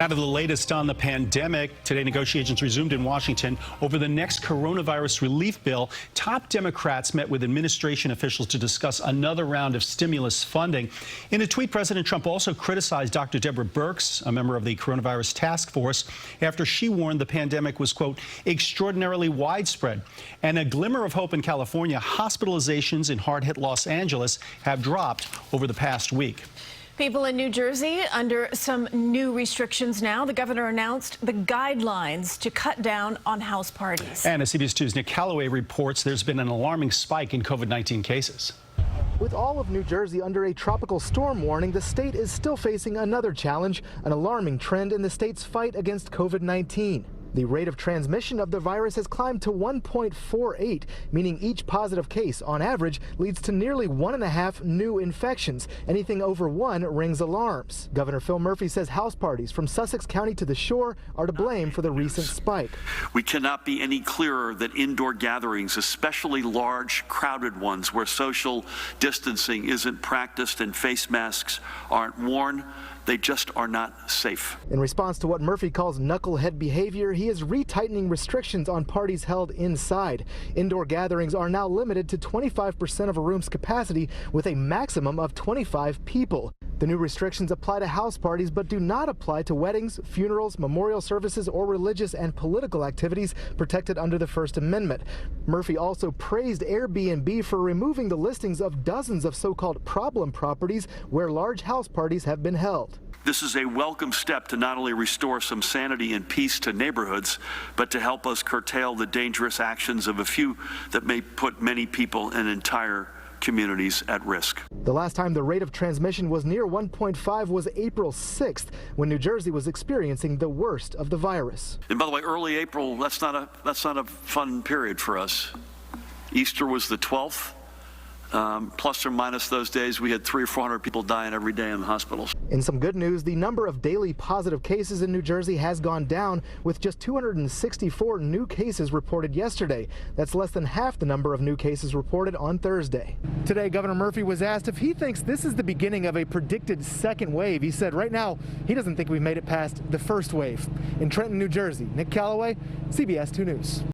Out of the latest on the pandemic, today negotiations resumed in Washington over the next coronavirus relief bill. Top Democrats met with administration officials to discuss another round of stimulus funding. In a tweet, President Trump also criticized Dr. Deborah Birx, a member of the coronavirus task force, after she warned the pandemic was, quote, extraordinarily widespread. And a glimmer of hope in California, hospitalizations in hard-hit Los Angeles have dropped over the past week. People in New Jersey under some new restrictions now. The governor announced the guidelines to cut down on house parties. And as CBS 2's Nick Caloway reports, there's been an alarming spike in COVID-19 cases. With all of New Jersey under a tropical storm warning, the state is still facing another challenge, an alarming trend in the state's fight against COVID-19. The rate of transmission of the virus has climbed to 1.48, meaning each positive case, on average, leads to nearly 1.5 new infections. Anything over 1 rings alarms. Governor Phil Murphy says house parties from Sussex County to the shore are to blame for the recent spike. We cannot be any clearer that indoor gatherings, especially large, crowded ones where social distancing isn't practiced and face masks aren't worn, they just are not safe. In response to what Murphy calls knucklehead behavior, he is retightening restrictions on parties held inside. Indoor gatherings are now limited to 25% of a room's capacity with a maximum of 25 people. The new restrictions apply to house parties but do not apply to weddings, funerals, memorial services, or religious and political activities protected under the First Amendment. Murphy also praised Airbnb for removing the listings of dozens of so-called problem properties where large house parties have been held. This is a welcome step to not only restore some sanity and peace to neighborhoods, but to help us curtail the dangerous actions of a few that may put many people and entire communities at risk. The last time the rate of transmission was near 1.5 was April 6th, when New Jersey was experiencing the worst of the virus. And by the way, early April, that's not a fun period for us. Easter was the 12th. Plus or minus those days, we had 300 or 400 people dying every day in hospitals. In some good news, the number of daily positive cases in New Jersey has gone down, with just 264 new cases reported yesterday. That's less than half the number of new cases reported on Thursday. Today, Governor Murphy was asked if he thinks this is the beginning of a predicted second wave. He said right now he doesn't think we've made it past the first wave. In Trenton, New Jersey, Nick Caloway, CBS 2 News.